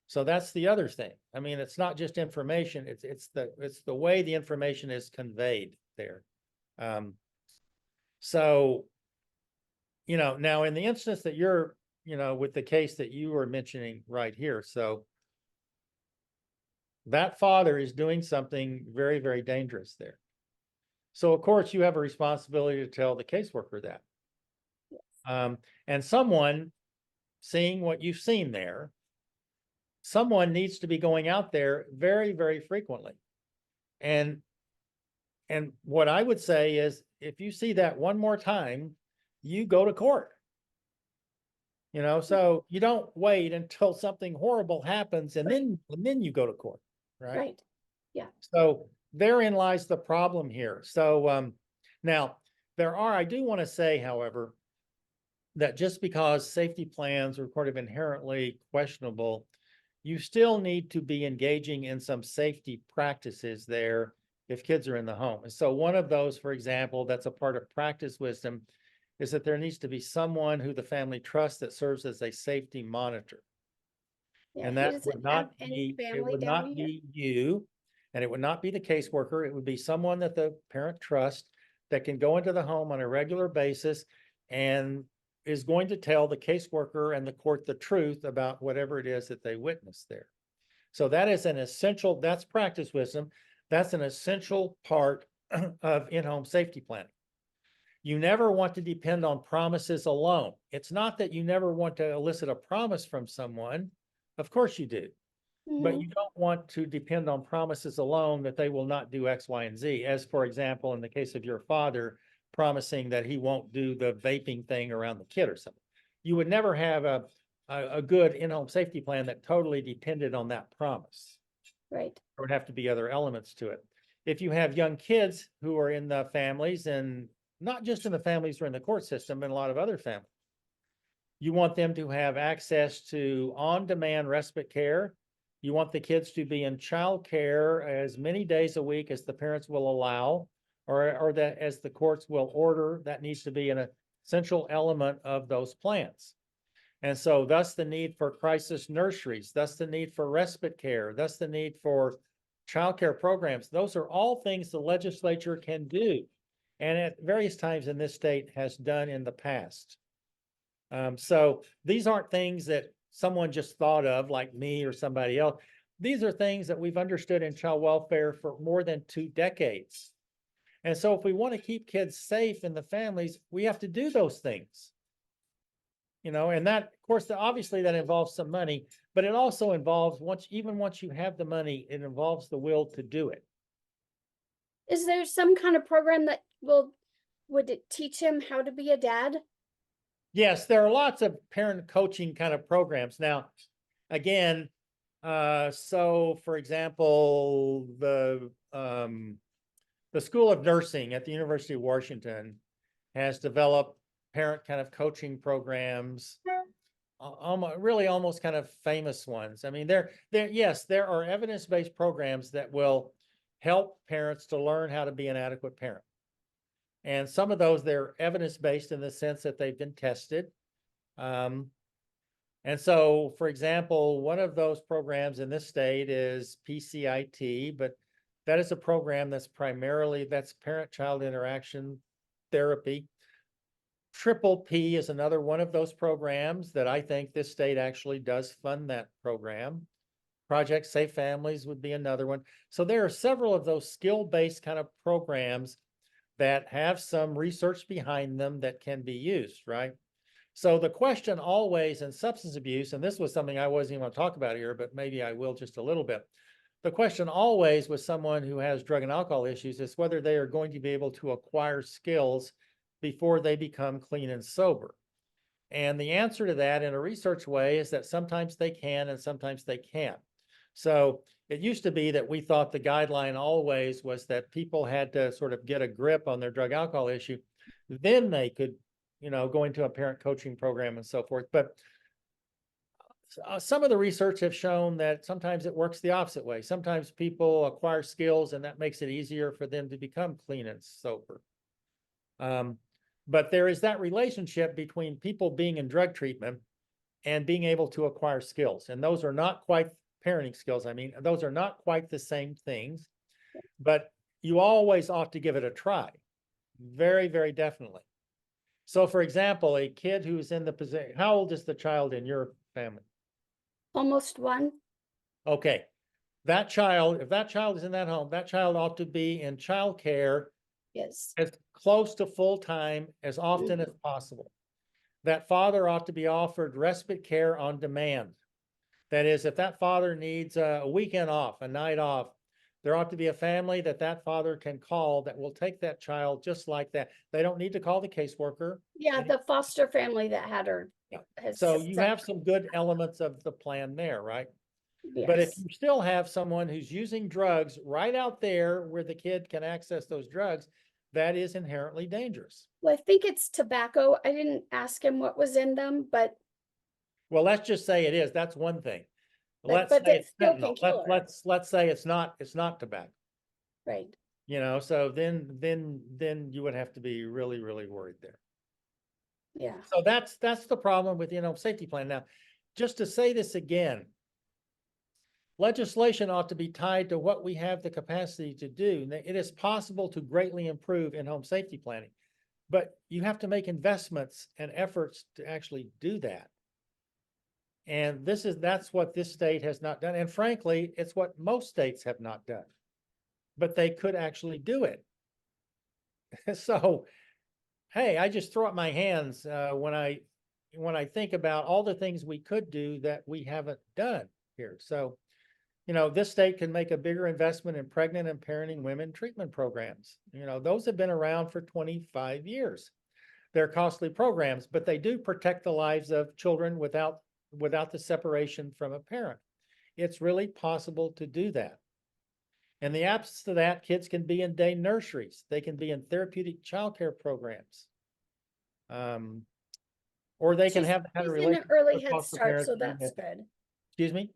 So that's the other thing. I mean, it's not just information, it's the way the information is conveyed there. So, now in the instance that you're, with the case that you were mentioning right here, so that father is doing something very, very dangerous there. So of course you have a responsibility to tell the caseworker that. Yes. And someone seeing what you've seen there, someone needs to be going out there very, very frequently. And what I would say is, if you see that one more time, you go to court. So you don't wait until something horrible happens and then you go to court, right? Right. Yeah. So therein lies the problem here. So now I do want to say, however, that just because safety plans are sort of inherently questionable, you still need to be engaging in some safety practices there if kids are in the home. And so one of those, for example, that's a part of practice wisdom, is that there needs to be someone who the family trusts that serves as a safety monitor. Yeah, And he that doesn't would have not any be, it family would down not here. be you, and it would not be the caseworker. It would be someone that the parent trusts that can go into the home on a regular basis and is going to tell the caseworker and the court the truth about whatever it is that they witnessed there. So that is an essential, that's practice wisdom. That's an essential part of in-home safety planning. You never want to depend on promises alone. It's not that you never want to elicit a promise from someone. Of course you do. But Mhm. you don't want to depend on promises alone that they will not do X, Y, and Z. As for example, in the case of your father promising that he won't do the vaping thing around the kid or something. You would never have a good in-home safety plan that totally depended on that promise. Right. There would have to be other elements to it. If you have young kids who are in the families, and not just in the families or in the court system, but a lot of other families, you want them to have access to on-demand respite care. You want the kids to be in child care as many days a week as the parents will allow, or that as the courts will order. That needs to be an essential element of those plans. And so thus the need for crisis nurseries, thus the need for respite care, thus the need for childcare programs. Those are all things the legislature can do, and at various times in this state has done in the past. So these aren't things that someone just thought of, like me or somebody else. These are things that we've understood in child welfare for more than 2 decades. And so if we want to keep kids safe in the families, we have to do those things. And that, of course, obviously that involves some money, but it also involves even once you have the money, it involves the will to do it. Is there some kind of program that would it teach him how to be a dad? Yes, there are lots of parent coaching kind of programs. Now, again, so for example, the School of Nursing at the University of Washington has developed parent kind of coaching programs, really almost kind of famous ones. I mean, yes, there are evidence-based programs that will help parents to learn how to be an adequate parent. And some of those, they're evidence-based in the sense that they've been tested. And so, for example, one of those programs in this state is PCIT, but that is a program that's parent-child interaction therapy. Triple P is another one of those programs that I think this state actually does fund that program. Project Safe Families would be another one. So there are several of those skill-based kind of programs that have some research behind them that can be used, right? So the question always in substance abuse, and this was something I wasn't even going to talk about here, but maybe I will just a little bit. The question always with someone who has drug and alcohol issues is whether they are going to be able to acquire skills before they become clean and sober. And the answer to that in a research way is that sometimes they can and sometimes they can't. So it used to be that we thought the guideline always was that people had to sort of get a grip on their drug alcohol issue. Then they could, go into a parent coaching program and so forth. But some of the research have shown that sometimes it works the opposite way. Sometimes people acquire skills and that makes it easier for them to become clean and sober. But there is that relationship between people being in drug treatment and being able to acquire skills. And those are not quite parenting skills. I mean, those are not quite the same things, but you always ought to give it a try. Very, very definitely. So for example, a kid who's in the position, how old is the child in your family? Almost 1. Okay. That child, if that child is in that home, that child ought to be in child care Yes. as close to full-time as often as possible. That father ought to be offered respite care on demand. That is, if that father needs a weekend off, a night off, there ought to be a family that father can call that will take that child just like that. They don't need to call the caseworker. Yeah, the foster family that had her. Yeah. has So you said- have some good elements of the plan there, right? Yes. But if you still have someone who's using drugs right out there where the kid can access those drugs, that is inherently dangerous. Well, I think it's tobacco. I didn't ask him what was in them, but Well, let's just say it is. That's one thing. But- Let's but say it it's still can fentanyl. kill her. Let's say it's not tobacco. right. So then you would have to be really, really worried there. Yeah. So that's the problem with, safety plan. Now, just to say this again, legislation ought to be tied to what we have the capacity to do. It is possible to greatly improve in-home safety planning, but you have to make investments and efforts to actually do that. And that's what this state has not done. And frankly, it's what most states have not done, but they could actually do it. So, hey, I just throw up my hands when I think about all the things we could do that we haven't done here. So, this state can make a bigger investment in pregnant and parenting women treatment programs. Those have been around for 25 years. They're costly programs, but they do protect the lives of children without the separation from a parent. It's really possible to do that. In the absence of that, kids can be in day nurseries. They can be in therapeutic childcare programs. Or they can have had a She's in an relationship early with head foster start, parents so and that's with- good. Excuse me?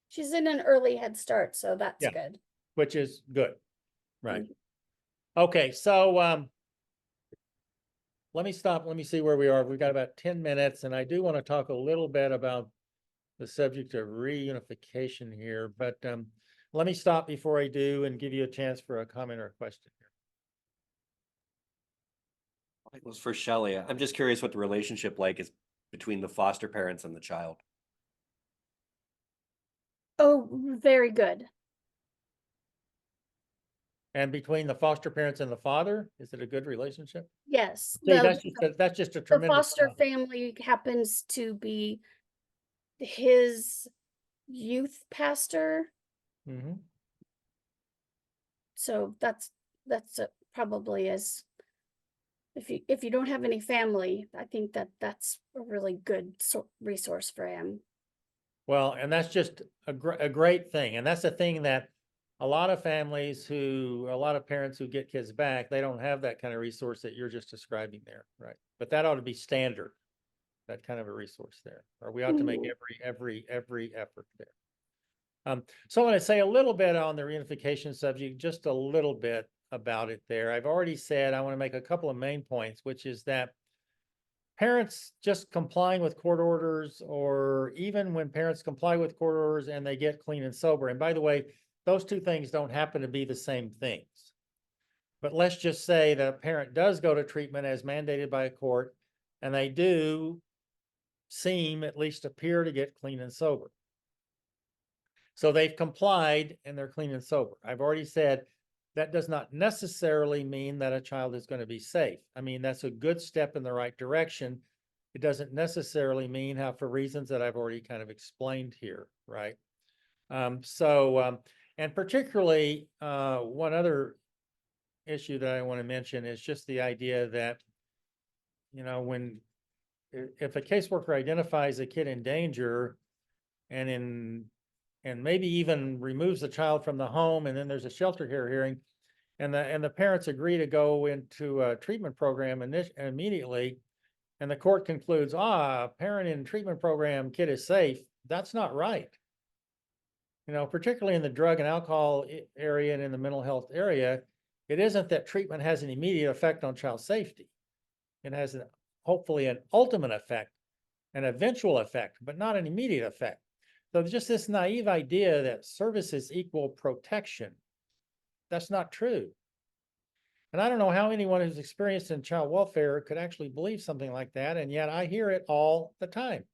She's in an early head start, so that's Yeah. good. Which is good, right? Mhm. Okay, so let me stop. Let me see where we are. We've got about 10 minutes, and I do want to talk a little bit about the subject of reunification here, but let me stop before I do and give you a chance for a comment or a question here. It was for Shelley. I'm just curious what the relationship like is between the foster parents and the child. Oh, very good. And between the foster parents and the father, is it a good relationship? Yes. See, that's just a The tremendous. foster family happens to be his youth pastor. Mhm. So that's probably as, if you don't have any family, I think that's a really good resource for him. Well, and that's just a great thing. And that's the thing that a lot of parents who get kids back, they don't have that kind of resource that you're just describing there, right? But that ought to be standard, that kind of a resource there, or we ought to make every effort there. So I want to say a little bit on the reunification subject, just a little bit about it there. I've already said I want to make a couple of main points, which is that parents just complying with court orders, or even when parents comply with court orders and they get clean and sober. And by the way, those two things don't happen to be the same things. But let's just say that a parent does go to treatment as mandated by a court, and they do at least appear to get clean and sober. So they've complied and they're clean and sober. I've already said that does not necessarily mean that a child is going to be safe. I mean, that's a good step in the right direction. It doesn't necessarily mean for reasons that I've already kind of explained here, right? And particularly one other issue that I want to mention is just the idea that, if a caseworker identifies a kid in danger and maybe even removes the child from the home, and then there's a shelter care hearing, and the parents agree to go into a treatment program immediately, and the court concludes, parent in treatment program, kid is safe. That's not right. Particularly in the drug and alcohol area and in the mental health area, it isn't that treatment has an immediate effect on child safety. It has hopefully an ultimate effect, an eventual effect, but not an immediate effect. So just this naive idea that services equal protection, that's not true. And I don't know how anyone who's experienced in child welfare could actually believe something like that, and yet I hear it all the time.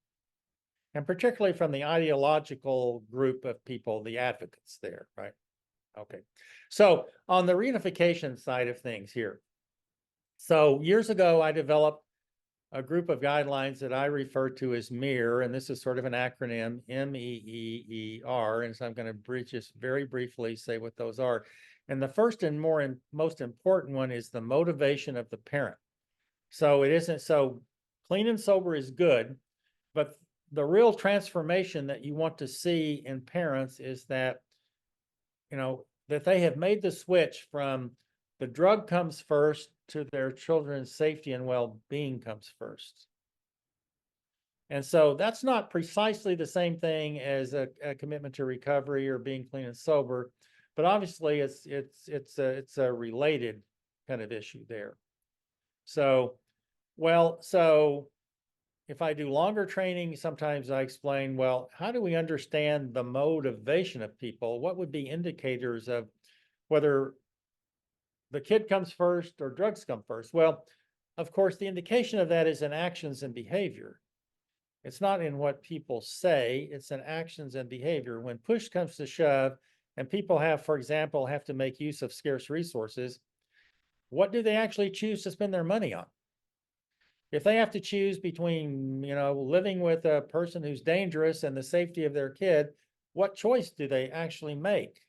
And particularly from the ideological group of people, the advocates there, right? Okay. So on the reunification side of things here. So years ago, I developed a group of guidelines that I refer to as MEER, and this is sort of an acronym, MEEER. And so I'm going to just very briefly say what those are. And the first and most important one is the motivation of the parent. So it isn't so clean and sober is good, but the real transformation that you want to see in parents is that, that they have made the switch from the drug comes first to their children's safety and well-being comes first. And so that's not precisely the same thing as a commitment to recovery or being clean and sober, but obviously it's a related kind of issue there. So if I do longer training, sometimes I explain, well, how do we understand the motivation of people? What would be indicators of whether the kid comes first or drugs come first? Well, of course, the indication of that is in actions and behavior. It's not in what people say, it's in actions and behavior. When push comes to shove and people have, for example, have to make use of scarce resources, what do they actually choose to spend their money on? If they have to choose between, living with a person who's dangerous and the safety of their kid, what choice do they actually make?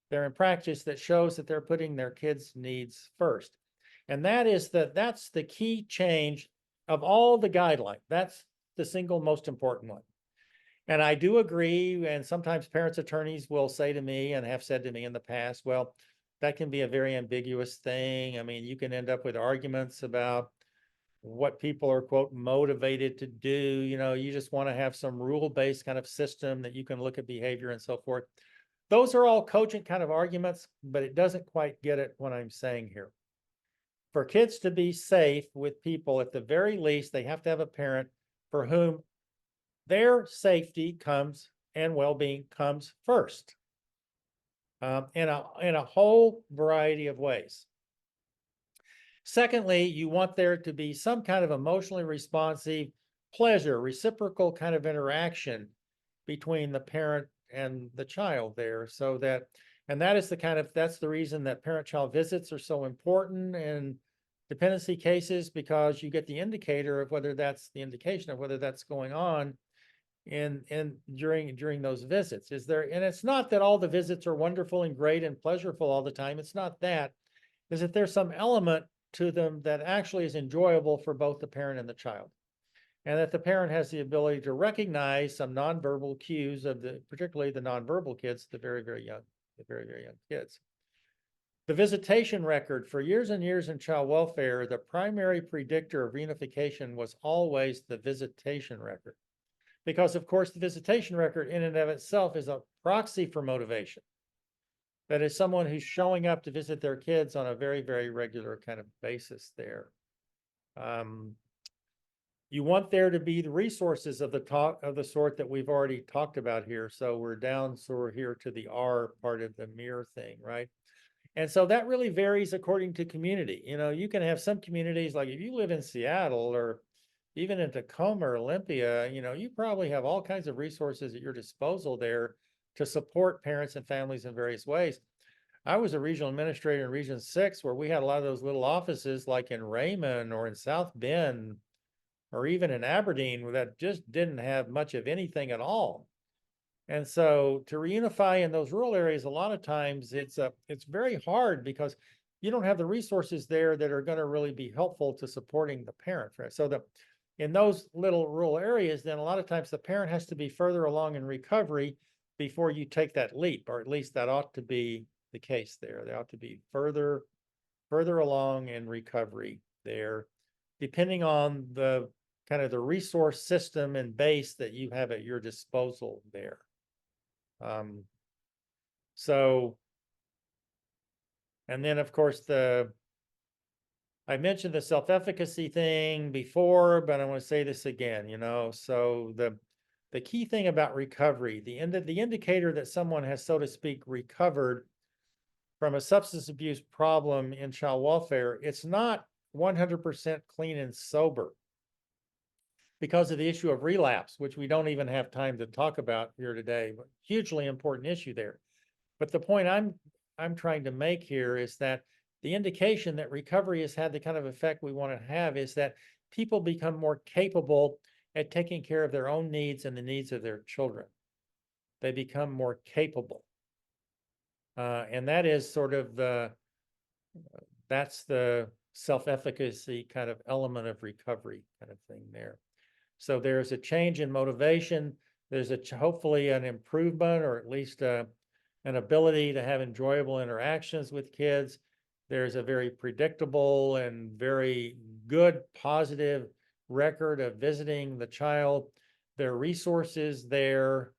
They're in practice that shows that they're putting their kids' needs first. And that's the key change of all the guidelines. That's the single most important one. And I do agree, and sometimes parents' attorneys will say to me and have said to me in the past, well, that can be a very ambiguous thing. I mean, you can end up with arguments about what people are, quote, motivated to do. You just want to have some rule-based kind of system that you can look at behavior and so forth. Those are all cogent kind of arguments, but it doesn't quite get at what I'm saying here. For kids to be safe with people, at the very least, they have to have a parent for whom their safety comes and well-being comes first, in a whole variety of ways. Secondly, you want there to be some kind of emotionally responsive pleasure, reciprocal kind of interaction between the parent and the child there, so that, and that is that's the reason that parent-child visits are so important in dependency cases, because you get the indicator of whether that's the indication of whether that's going on during those visits. And it's not that all the visits are wonderful and great and pleasurable all the time. It's not that. Is that there's some element to them that actually is enjoyable for both the parent and the child. And that the parent has the ability to recognize some nonverbal cues of particularly the nonverbal kids, the very, very young kids. The visitation record for years and years in child welfare, the primary predictor of reunification was always the visitation record. Because of course, the visitation record in and of itself is a proxy for motivation. That is someone who's showing up to visit their kids on a very, very regular kind of basis there. You want there to be the resources of the sort that we've already talked about here. So we're down here to the R part of the mirror thing, right? And so that really varies according to community. You can have some communities, like if you live in Seattle or even in Tacoma or Olympia, you probably have all kinds of resources at your disposal there to support parents and families in various ways. I was a regional administrator in Region 6, where we had a lot of those little offices like in Raymond or in South Bend or even in Aberdeen that just didn't have much of anything at all. And so to reunify in those rural areas, a lot of times it's very hard because you don't have the resources there that are going to really be helpful to supporting the parent. Right? So in those little rural areas, then a lot of times the parent has to be further along in recovery before you take that leap, or at least that ought to be the case there. They ought to be further along in recovery there, depending on the kind of the resource system and base that you have at your disposal there. And then of course I mentioned the self-efficacy thing before, but I want to say this again, so the key thing about recovery, the indicator that someone has, so to speak, recovered from a substance abuse problem in child welfare, it's not 100% clean and sober because of the issue of relapse, which we don't even have time to talk about here today, but hugely important issue there. But the point I'm trying to make here is that the indication that recovery has had the kind of effect we want to have is that people become more capable at taking care of their own needs and the needs of their children. They become more capable. And that is sort of that's the self-efficacy kind of element of recovery kind of thing there. So there's a change in motivation. There's hopefully an improvement, or at least an ability to have enjoyable interactions with kids. There's a very predictable and very good positive record of visiting the child. There are resources there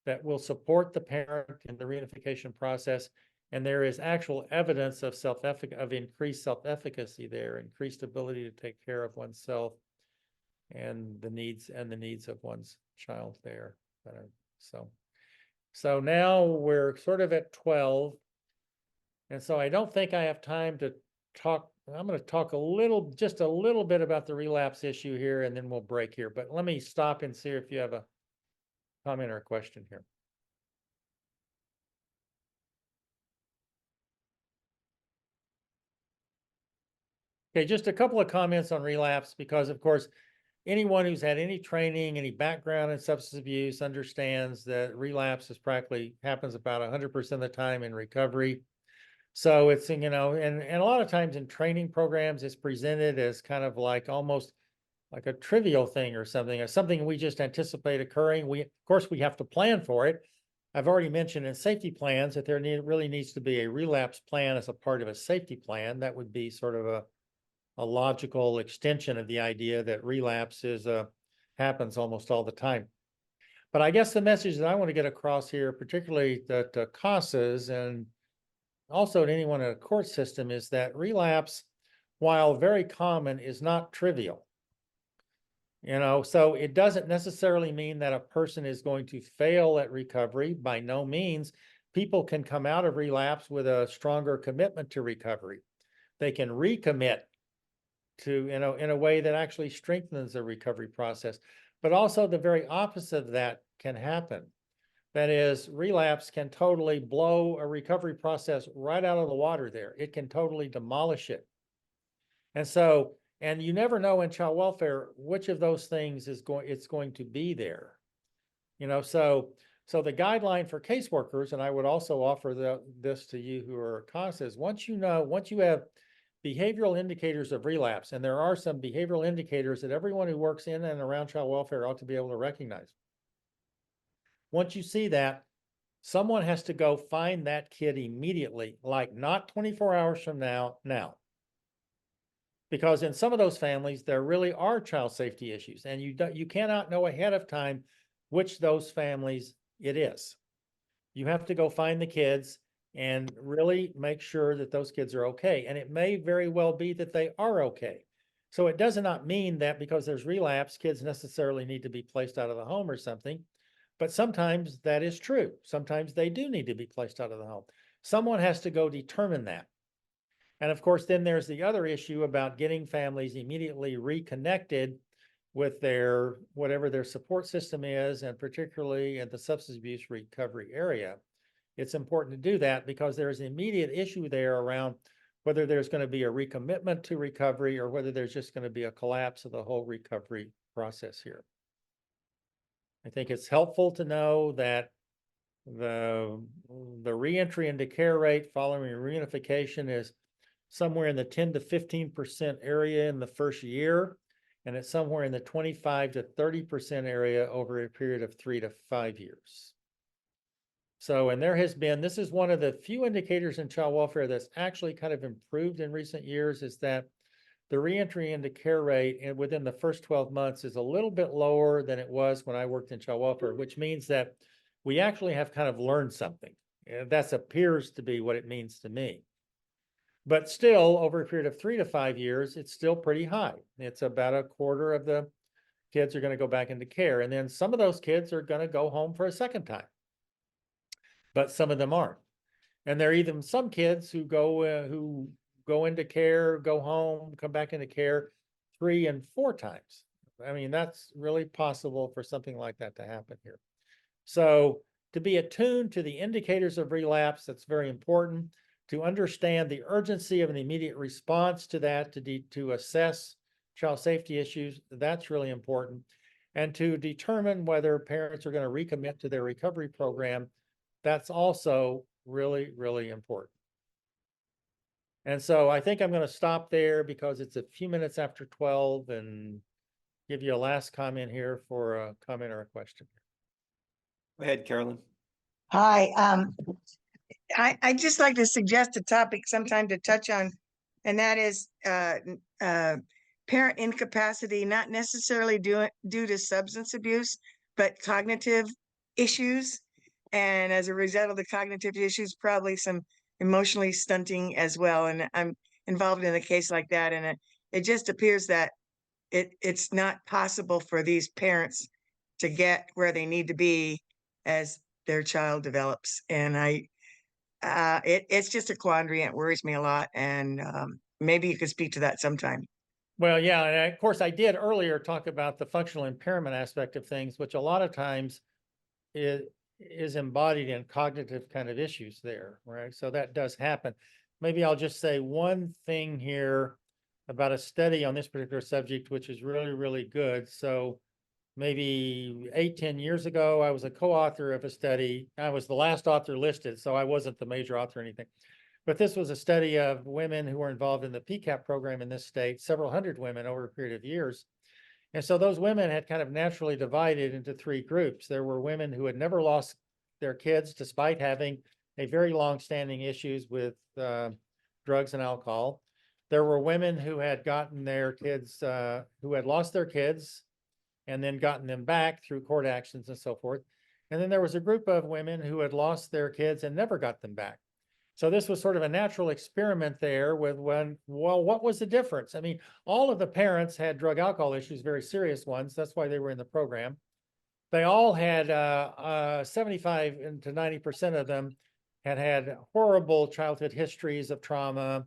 that will support the parent in the reunification process. And there is actual evidence of increased self-efficacy there, increased ability to take care of oneself and the needs of one's child there. So now we're sort of at 12. And so I don't think I have time to talk. I'm going to talk just a little bit about the relapse issue here, and then we'll break here. But let me stop and see if you have a comment or a question here. Okay, just a couple of comments on relapse, because of course, anyone who's had any training, any background in substance abuse understands that relapse is practically happens about 100% of the time in recovery. So it's, and a lot of times in training programs, it's presented as kind of like almost like a trivial thing or something, or something we just anticipate occurring. Of course, we have to plan for it. I've already mentioned in safety plans that there really needs to be a relapse plan as a part of a safety plan. That would be sort of a logical extension of the idea that relapse happens almost all the time. But I guess the message that I want to get across here, particularly to CASAs and also to anyone in a court system, is that relapse, while very common, is not trivial. So it doesn't necessarily mean that a person is going to fail at recovery. By no means. People can come out of relapse with a stronger commitment to recovery. They can recommit to, in a way that actually strengthens the recovery process. But also the very opposite of that can happen. That is, relapse can totally blow a recovery process right out of the water there. It can totally demolish it. And you never know in child welfare which of those things it's going to be there. So the guideline for caseworkers, and I would also offer this to you who are CASAs, once you have behavioral indicators of relapse, and there are some behavioral indicators that everyone who works in and around child welfare ought to be able to recognize. Once you see that, someone has to go find that kid immediately, like not 24 hours from now. Because in some of those families, there really are child safety issues, and you cannot know ahead of time which those families it is. You have to go find the kids and really make sure that those kids are okay. And it may very well be that they are okay. So it does not mean that because there's relapse, kids necessarily need to be placed out of the home or something. But sometimes that is true. Sometimes they do need to be placed out of the home. Someone has to go determine that. And of course, then there's the other issue about getting families immediately reconnected with whatever their support system is, and particularly in the substance abuse recovery area. It's important to do that because there's an immediate issue there around whether there's going to be a recommitment to recovery or whether there's just going to be a collapse of the whole recovery process here. I think it's helpful to know that the reentry into care rate following reunification is somewhere in the 10 to 15% area in the first year, and it's somewhere in the 25 to 30% area over a period of 3 to 5 years. So, and this is one of the few indicators in child welfare that's actually kind of improved in recent years, is that the reentry into care rate within the first 12 months is a little bit lower than it was when I worked in child welfare, which means that we actually have kind of learned something. That appears to be what it means to me. But still, over a period of 3 to 5 years, it's still pretty high. It's about a quarter of the kids are going to go back into care. And then some of those kids are going to go home for a second time. But some of them aren't. And there are even some kids who go into care, go home, come back into care 3 and 4 times. I mean, that's really possible for something like that to happen here. So to be attuned to the indicators of relapse, that's very important. To understand the urgency of an immediate response to that, to assess child safety issues, that's really important. And to determine whether parents are going to recommit to their recovery program, that's also really, really important. And so I think I'm going to stop there because it's a few minutes after 12 and give you a last comment here for a comment or a question. Go ahead, Carolyn. Hi, I'd just like to suggest a topic sometime to touch on, and that is parent incapacity, not necessarily due to substance abuse, but cognitive issues. And as a result of the cognitive issues, probably some emotionally stunting as well. And I'm involved in a case like that. And it just appears that it's not possible for these parents to get where they need to be as their child develops. And it's just a quandary. And it worries me a lot. And maybe you could speak to that sometime. Well, yeah, and of course I did earlier talk about the functional impairment aspect of things, which a lot of times is embodied in cognitive kind of issues there, right? So that does happen. Maybe I'll just say one thing here about a study on this particular subject, which is really, really good. So maybe 8-10 years ago, I was a co-author of a study. I was the last author listed, so I wasn't the major author or anything. But this was a study of women who were involved in the PCAP program in this state, several hundred women over a period of years. And so those women had kind of naturally divided into 3 groups. There were women who had never lost their kids despite having a very long-standing issues with drugs and alcohol. There were women who had gotten their kids, who had lost their kids and then gotten them back through court actions and so forth. And then there was a group of women who had lost their kids and never got them back. So this was sort of a natural experiment there with what was the difference? I mean, all of the parents had drug alcohol issues, very serious ones. That's why they were in the program. They all had 75 to 90% of them had horrible childhood histories of trauma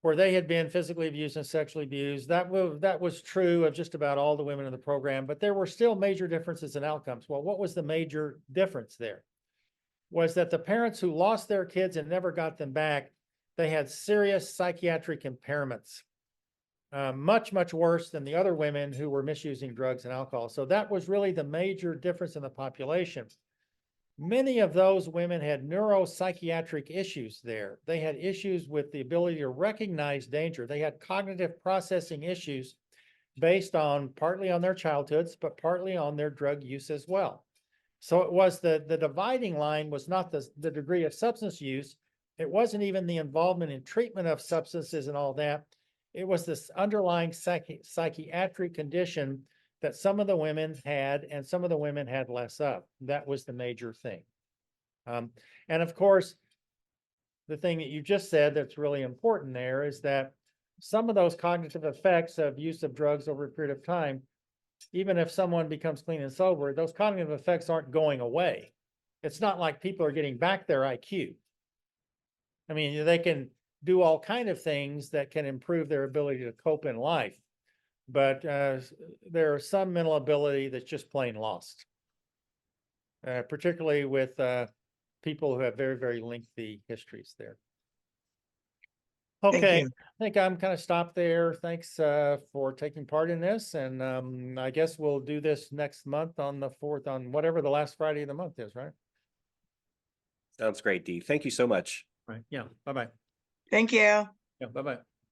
where they had been physically abused and sexually abused. That was true of just about all the women in the program, but there were still major differences in outcomes. Well, what was the major difference there? Was that the parents who lost their kids and never got them back, they had serious psychiatric impairments, much, much worse than the other women who were misusing drugs and alcohol. So that was really the major difference in the population. Many of those women had neuropsychiatric issues there. They had issues with the ability to recognize danger. They had cognitive processing issues based on partly on their childhoods, but partly on their drug use as well. So it was the dividing line was not the degree of substance use. It wasn't even the involvement in treatment of substances and all that. It was this underlying psychiatric condition that some of the women had and some of the women had less of. That was the major thing. And of course, the thing that you just said that's really important there is that some of those cognitive effects of use of drugs over a period of time, even if someone becomes clean and sober, those cognitive effects aren't going away. It's not like people are getting back their IQ. I mean, they can do all kinds of things that can improve their ability to cope in life. But there are some mental ability that's just plain lost, particularly with people who have very, very lengthy histories there. Okay, you. I think I'm kind of stopped there. Thanks for taking part in this. And I guess we'll do this next month on the 4th, on whatever the last Friday of the month is, right? Sounds great, Dee. Thank you so much. Right. Yeah. Bye-bye. Thank you. Yeah. Bye-bye.